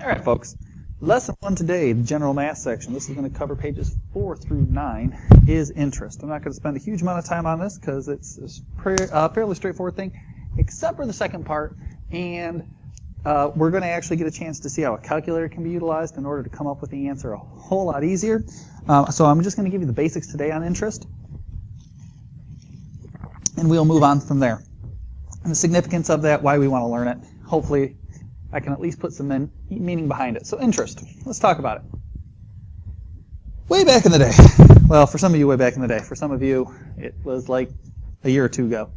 All right, folks. Lesson 1 today, the general math section. This is going to cover pages 4 through 9, is interest. I'm not going to spend a huge amount of time on this because it's a fairly straightforward thing, except for the second part. And we're going to actually get a chance to see how a calculator can be utilized in order to come up with the answer a whole lot easier. So I'm just going to give you the basics today on interest, and we'll move on from there. And the significance of that, why we want to learn it. Hopefully I can at least put some meaning behind it. So interest, let's talk about it. Way back in the day, well, for some of you way back in the day, for some of you it was like a year or two ago,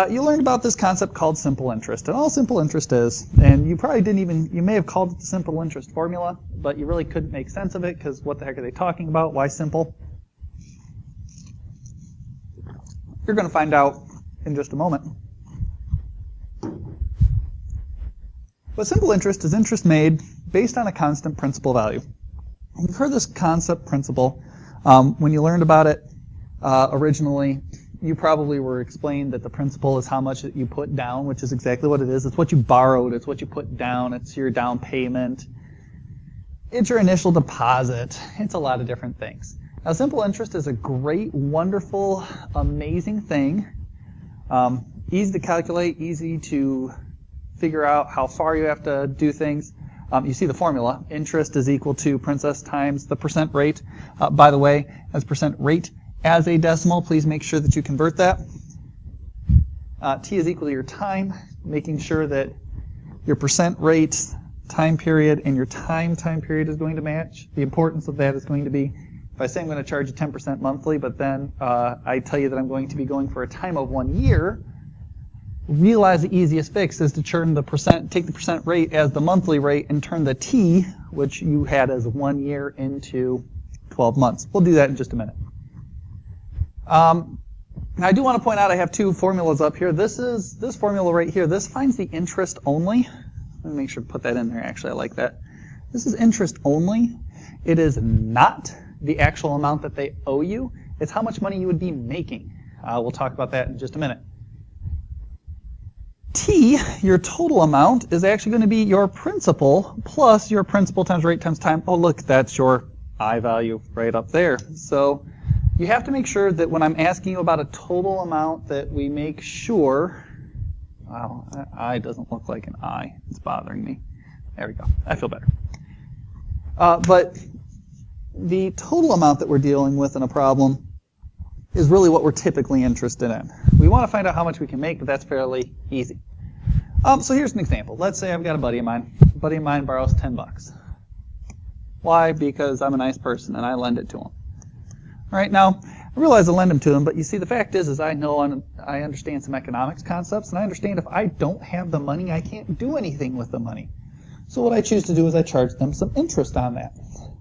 you learned about this concept called simple interest. And all simple interest is, and you probably you may have called it the simple interest formula, but you really couldn't make sense of it because what the heck are they talking about? Why simple? You're going to find out in just a moment. But simple interest is interest made based on a constant principal value. You've heard this concept principle. When you learned about it originally, you probably were explained that the principal is how much that you put down, which is exactly what it is. It's what you borrowed. It's what you put down. It's your down payment. It's your initial deposit. It's a lot of different things. Now, simple interest is a great, wonderful, amazing thing. Easy to calculate, easy to figure out how far you have to do things. You see the formula. Interest is equal to princess times the percent rate. By the way, as percent rate as a decimal, please make sure that you convert that. T is equal to your time, making sure that your percent rate, time period, and your time period is going to match. The importance of that is going to be, if I say I'm going to charge you 10% monthly, but then I tell you that I'm going to be going for a time of 1 year, realize the easiest fix is to turn the take the percent rate as the monthly rate and turn the T, which you had as 1 year, into 12 months. We'll do that in just a minute. Now I do want to point out I have two formulas up here. This formula right here, this finds the interest only. Let me make sure to put that in there. Actually, I like that. This is interest only. It is not the actual amount that they owe you. It's how much money you would be making. We'll talk about that in just a minute. T, your total amount, is actually going to be your principal plus your principal times rate times time. Oh, look, that's your I value right up there. So you have to make sure that when I'm asking you about a total amount that we make sure, wow, I doesn't look like an I. It's bothering me. There we go. I feel better. But the total amount that we're dealing with in a problem is really what we're typically interested in. We want to find out how much we can make, but that's fairly easy. So here's an example. Let's say I've got a buddy of mine. A buddy of mine borrows $10. Why? Because I'm a nice person and I lend it to him. All right, now I realize I lend him to him, but you see the fact is I know and I understand some economics concepts, and I understand if I don't have the money, I can't do anything with the money. So what I choose to do is I charge them some interest on that.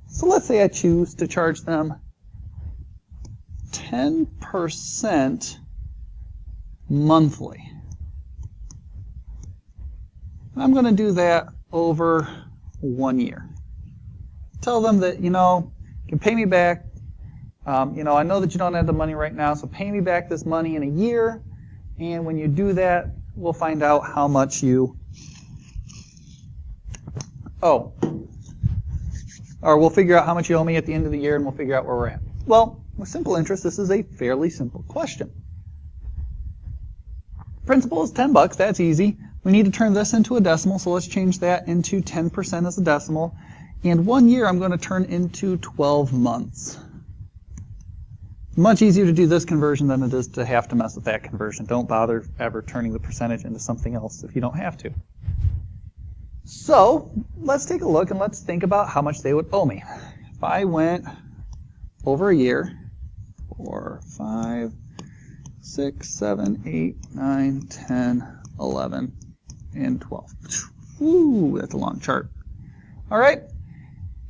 So let's say I choose to charge them 10% monthly. I'm going to do that over 1 year. Tell them that, you can pay me back. I know that you don't have the money right now, so pay me back this money in a year. And when you do that, we'll find out how much you owe. Or we'll figure out how much you owe me at the end of the year, and we'll figure out where we're at. Well, with simple interest, this is a fairly simple question. Principal is $10. That's easy. We need to turn this into a decimal, so let's change that into 10% as a decimal. And 1 year I'm going to turn into 12 months. Much easier to do this conversion than it is to have to mess with that conversion. Don't bother ever turning the percentage into something else if you don't have to. So let's take a look and let's think about how much they would owe me. If I went over a year, 4, 5, 6, 7, 8, 9, 10, 11, and 12. Ooh, that's a long chart. All right.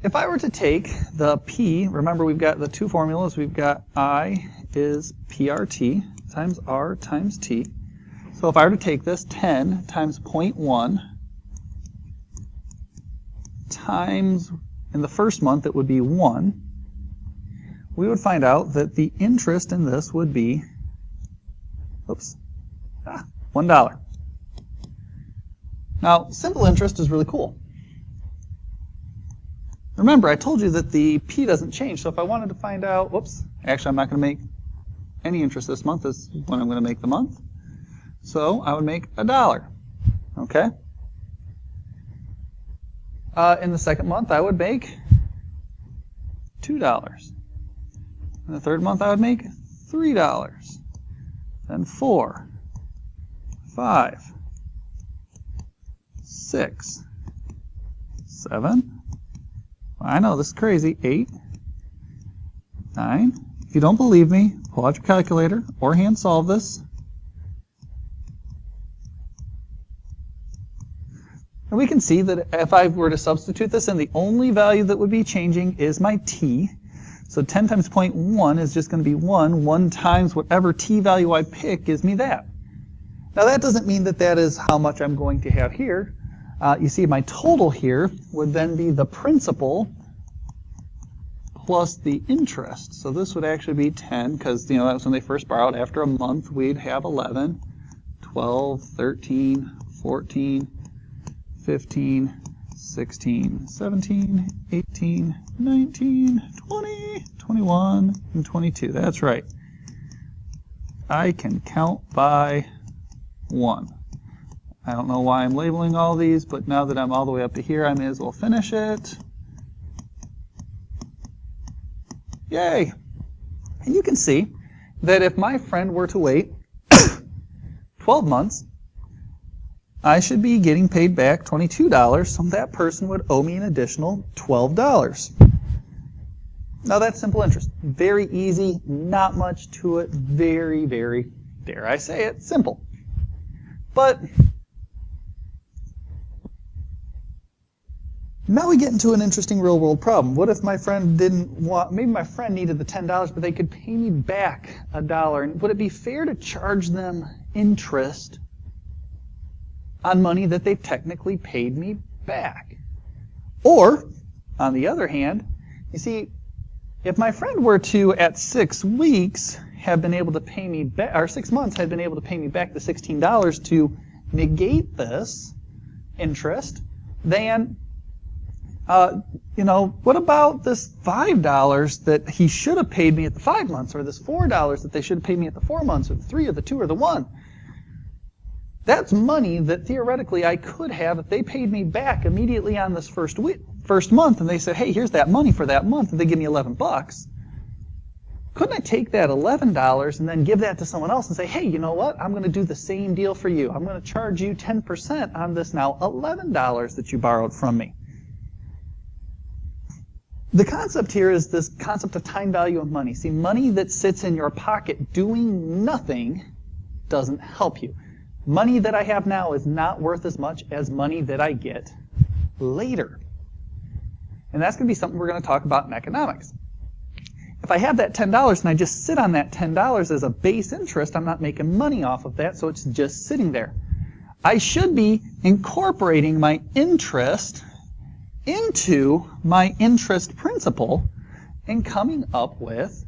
If I were to take the P, remember we've got the two formulas. We've got I is PRT times R times T. So if I were to take this 10 times 0.1 times, in the first month it would be 1, we would find out that the interest in this would be, $1. Now, simple interest is really cool. Remember, I told you that the P doesn't change, so if I wanted to find out, whoops, actually I'm not going to make any interest this month, this is when I'm going to make the month. So I would make $1, okay? In the second month, I would make $2. In the third month, I would make $3. Then 4, 5, 6, 7. I know this is crazy. 8, 9. If you don't believe me, pull out your calculator or hand solve this. And we can see that if I were to substitute this in, the only value that would be changing is my t. So 10 times 0.1 is just going to be 1. 1 times whatever t value I pick gives me that. Now that doesn't mean that that is how much I'm going to have here. You see my total here would then be the principal plus the interest. So this would actually be 10 because that was when they first borrowed. After a month we'd have 11, 12, 13, 14, 15, 16, 17, 18, 19, 20, 21, and 22. That's right. I can count by 1. I don't know why I'm labeling all these, but now that I'm all the way up to here, I may as well finish it. Yay! And you can see that if my friend were to wait 12 months, I should be getting paid back $22, so that person would owe me an additional $12. Now that's simple interest. Very easy, not much to it, very, very, dare I say it, simple. But now we get into an interesting real-world problem. What if my friend maybe my friend needed the $10, but they could pay me back $1. And would it be fair to charge them interest on money that they technically paid me back? Or, on the other hand, you see, if my friend were to, at 6 weeks, have been able to pay me back, or 6 months had been able to pay me back the $16 to negate this interest, then, what about this $5 that he should have paid me at the 5 months, or this $4 that they should have paid me at the 4 months, or the 3, or the 2, or the 1? That's money that theoretically I could have if they paid me back immediately on this first month, and they said, hey, here's that money for that month, and they give me $11. Couldn't I take that $11 and then give that to someone else and say, hey, you know what? I'm going to do the same deal for you. I'm going to charge you 10% on this now $11 that you borrowed from me. The concept here is this concept of time value of money. See, money that sits in your pocket doing nothing doesn't help you. Money that I have now is not worth as much as money that I get later. And that's going to be something we're going to talk about in economics. If I have that $10 and I just sit on that $10 as a base interest, I'm not making money off of that, so it's just sitting there. I should be incorporating my interest into my interest principal and coming up with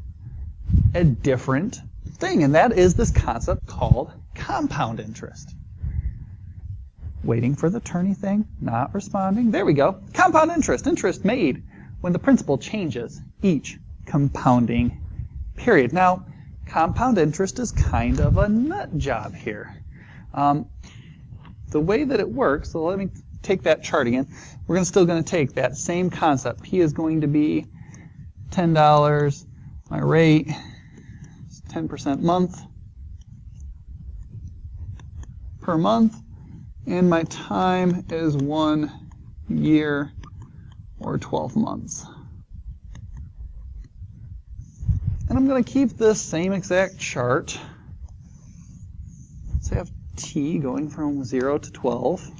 a different thing, and that is this concept called compound interest. Waiting for the turny thing, not responding. There we go. Compound interest. Interest made when the principal changes each compounding period. Now, compound interest is kind of a nut job here. The way that it works, so let me take that chart again. We're still going to take that same concept. P is going to be $10. My rate is 10% month per month. And my time is 1 year or 12 months. And I'm going to keep this same exact chart. So I have T going from 0 to 12.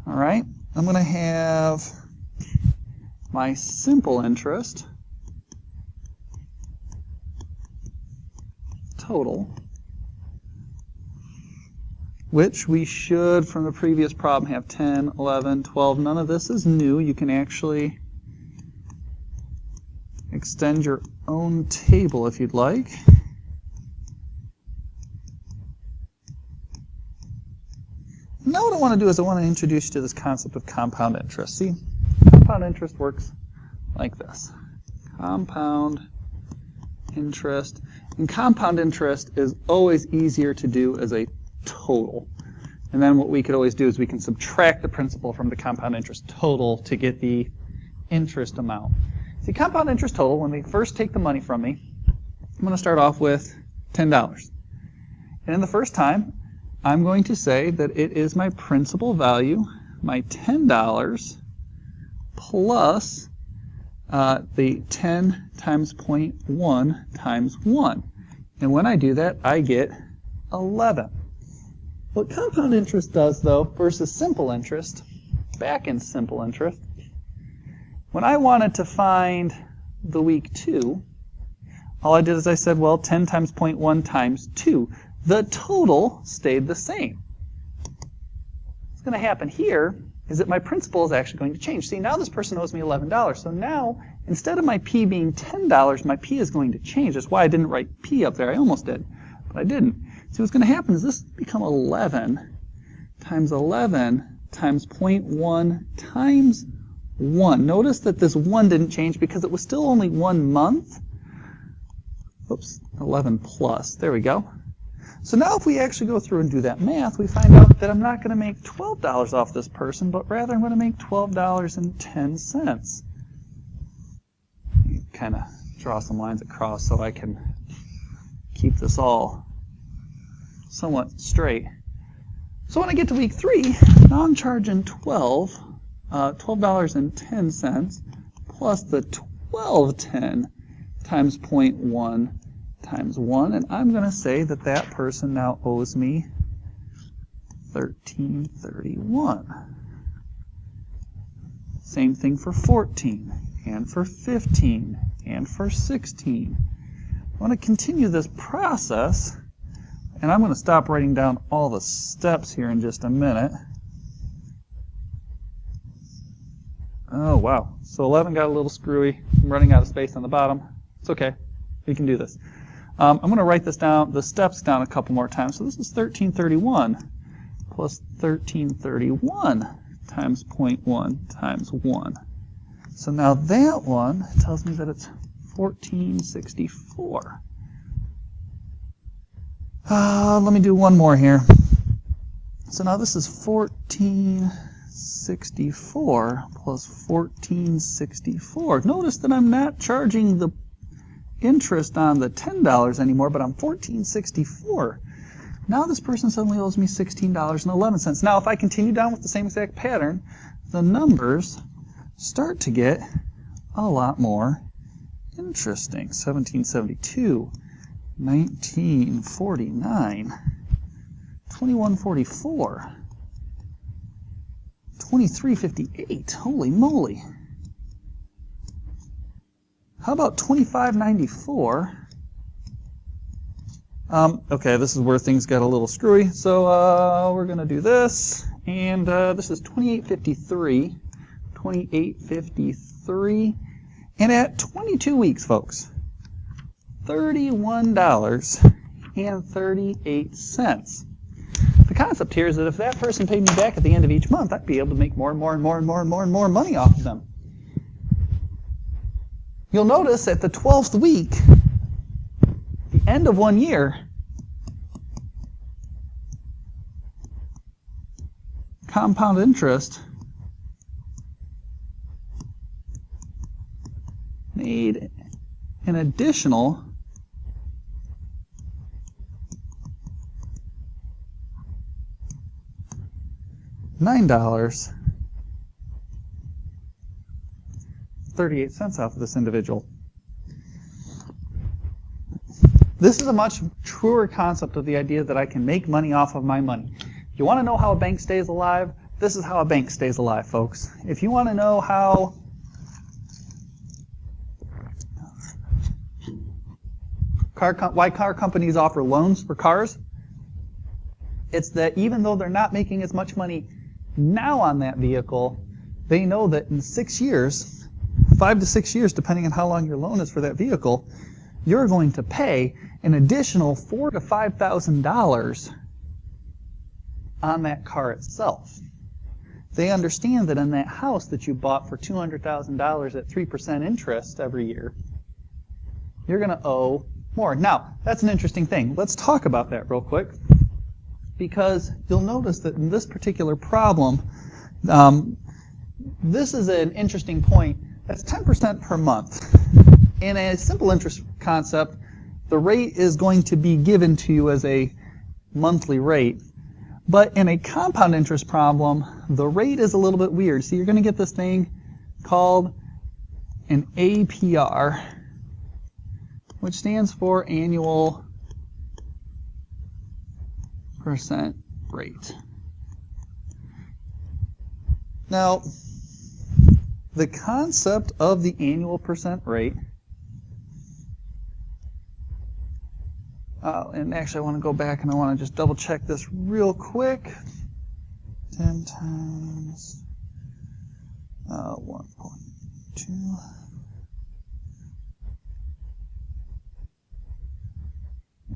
All right, I'm going to have my simple interest total, which we should, from the previous problem, have 10, 11, 12. None of this is new. You can actually extend your own table if you'd like. Now what I want to do is I want to introduce you to this concept of compound interest. See, compound interest works like this. Compound interest. And compound interest is always easier to do as a total. And then what we could always do is we can subtract the principal from the compound interest total to get the interest amount. See, compound interest total, when they first take the money from me, I'm going to start off with $10. And in the first time, I'm going to say that it is my principal value, my $10, plus the 10 times 0.1 times 1. And when I do that, I get 11. What compound interest does, though, versus simple interest, back in simple interest, when I wanted to find the week 2, all I did is I said, well, 10 times 0.1 times 2. The total stayed the same. What's going to happen here is that my principal is actually going to change. See, now this person owes me $11. So now, instead of my P being $10, my P is going to change. That's why I didn't write P up there. I almost did, but I didn't. See, what's going to happen is this become 11 times 0.1 times 1. Notice that this 1 didn't change because it was still only 1 month. Oops, 11 plus. There we go. So now if we actually go through and do that math, we find out that I'm not going to make $12 off this person, but rather I'm going to make $12.10. Kind of draw some lines across so I can keep this all somewhat straight. So when I get to week 3, now I'm charging $12.10 plus the 1210 times 0.1 times 1, and I'm going to say that that person now owes me $13.31. Same thing for 14, and for 15, and for 16. I want to continue this process, and I'm going to stop writing down all the steps here in just a minute. Oh, wow. So 11 got a little screwy. I'm running out of space on the bottom. It's okay. We can do this. I'm going to write this down, the steps down a couple more times. So this is 1331 plus 1331 times 0.1 times 1. So now that one tells me that it's 1464. Let me do one more here. So now this is 1464 plus 1464. Notice that I'm not charging the interest on the $10 anymore, but I'm $14.64. Now this person suddenly owes me $16.11. Now if I continue down with the same exact pattern, the numbers start to get a lot more interesting. 1772, 1949, 2144, 2358. Holy moly. How about 2594? Okay, this is where things got a little screwy. So we're going to do this. And this is 2853. 2853. And at 22 weeks, folks, $31.38. The concept here is that if that person paid me back at the end of each month, I'd be able to make more and more and more and more and more and more money off of them. You'll notice at the 12th week, the end of 1 year, compound interest made an additional $9.38 off of this individual. This is a much truer concept of the idea that I can make money off of my money. If you want to know how a bank stays alive, this is how a bank stays alive, folks. If you want to know how why car companies offer loans for cars, it's that even though they're not making as much money now on that vehicle, they know that in 6 years, 5 to 6 years, depending on how long your loan is for that vehicle, you're going to pay an additional $4,000 to $5,000 on that car itself. They understand that in that house that you bought for $200,000 at 3% interest every year, you're going to owe more. Now, that's an interesting thing. Let's talk about that real quick, because you'll notice that in this particular problem, this is an interesting point. That's 10% per month. In a simple interest concept, the rate is going to be given to you as a monthly rate. But in a compound interest problem, the rate is a little bit weird. So you're going to get this thing called an APR, which stands for annual percent rate. Now, the concept of the annual percent rate, and actually I want to go back and I want to just double check this real quick. 10 times 1.2.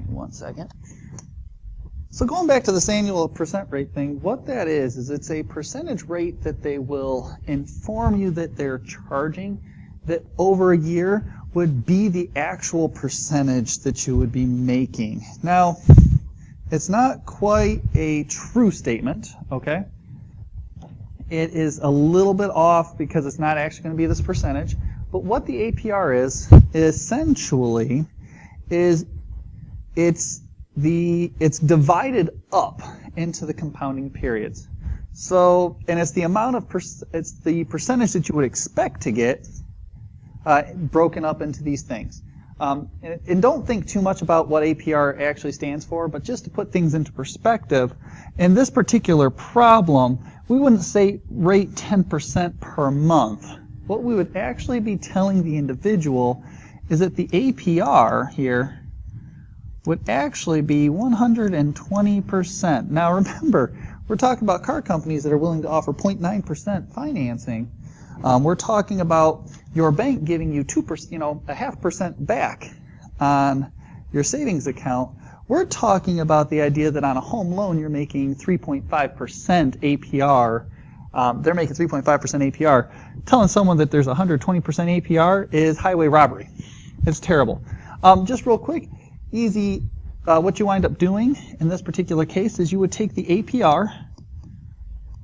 One second. So going back to this annual percent rate thing, what that is it's a percentage rate that they will inform you that they're charging that over a year would be the actual percentage that you would be making. Now, it's not quite a true statement, okay? It is a little bit off because it's not actually going to be this percentage. But what the APR is essentially is it's divided up into the compounding periods. So, and it's the amount of it's the percentage that you would expect to get broken up into these things. And don't think too much about what APR actually stands for, but just to put things into perspective, in this particular problem, we wouldn't say rate 10% per month. What we would actually be telling the individual is that the APR here would actually be 120%. Now remember, we're talking about car companies that are willing to offer 0.9% financing. We're talking about your bank giving you 2%, a 0.5% back on your savings account. We're talking about the idea that on a home loan you're making 3.5% APR. They're making 3.5% APR. Telling someone that there's 120% APR is highway robbery. It's terrible. Just real quick, easy. What you wind up doing in this particular case is you would take the APR,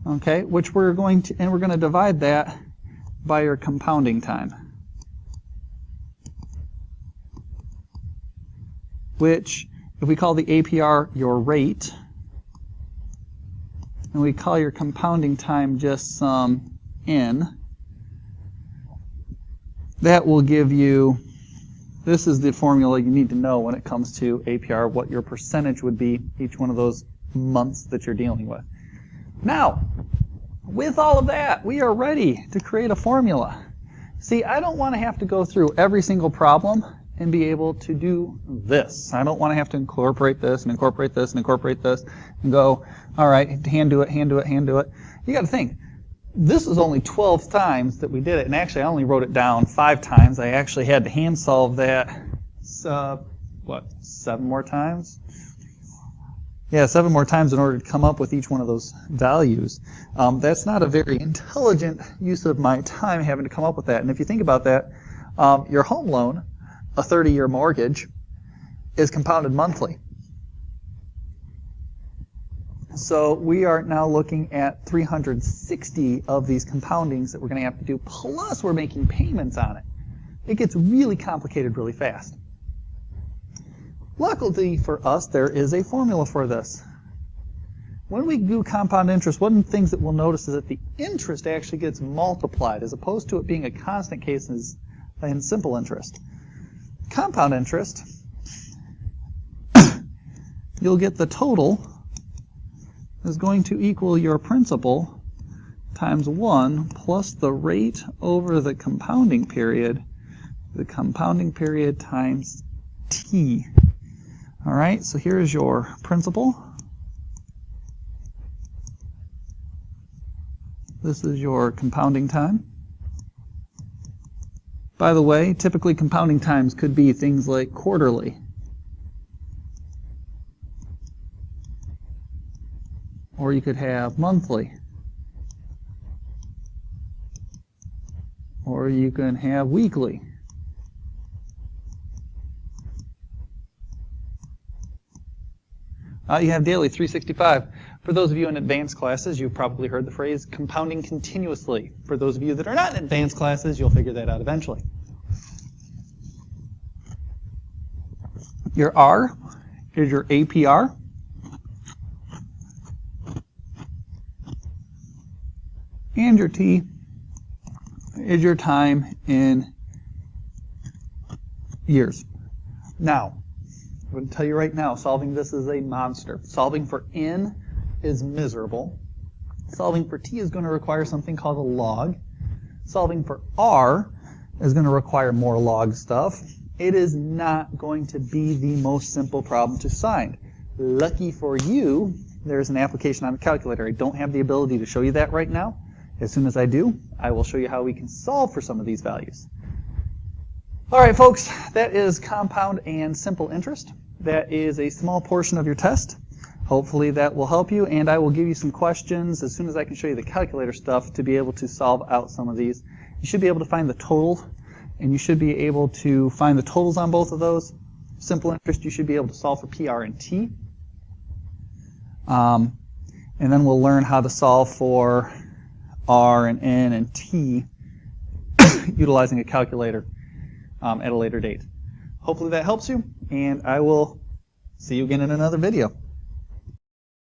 okay, which we're going to divide that by your compounding time, which if we call the APR your rate, and we call your compounding time just some n, that will give you, this is the formula you need to know when it comes to APR, what your percentage would be each one of those months that you're dealing with. Now, with all of that, we are ready to create a formula. See, I don't want to have to go through every single problem and be able to do this. I don't want to have to incorporate this and incorporate this and incorporate this and go, all right, hand do it, hand do it, hand do it. You got to think, this is only 12 times that we did it, and actually I only wrote it down 5 times. I actually had to hand solve that, 7 more times? Yeah, 7 more times in order to come up with each one of those values. That's not a very intelligent use of my time having to come up with that. And if you think about that, your home loan, a 30-year mortgage, is compounded monthly. So we are now looking at 360 of these compoundings that we're going to have to do, plus we're making payments on it. It gets really complicated really fast. Luckily for us, there is a formula for this. When we do compound interest, one of the things that we'll notice is that the interest actually gets multiplied, as opposed to it being a constant case in simple interest. Compound interest, you'll get the total is going to equal your principal times 1 plus the rate over the compounding period times t. All right, so here's your principal. This is your compounding time. By the way, typically compounding times could be things like quarterly. or you could have monthly, or you can have weekly. You have daily, 365. For those of you in advanced classes, you've probably heard the phrase compounding continuously. For those of you that are not in advanced classes, you'll figure that out eventually. Your R is your APR. And your T is your time in years. Now, I'm going to tell you right now, solving this is a monster. Solving for N is miserable. Solving for T is going to require something called a log. Solving for R is going to require more log stuff. It is not going to be the most simple problem to find. Lucky for you, there's an application on the calculator. I don't have the ability to show you that right now. As soon as I do, I will show you how we can solve for some of these values. All right, folks, that is compound and simple interest. That is a small portion of your test. Hopefully that will help you, and I will give you some questions as soon as I can show you the calculator stuff to be able to solve out some of these. You should be able to find the total, and you should be able to find the totals on both of those. Simple interest, you should be able to solve for PR and T. And then we'll learn how to solve for R and N and T utilizing a calculator at a later date. Hopefully that helps you, and I will see you again in another video.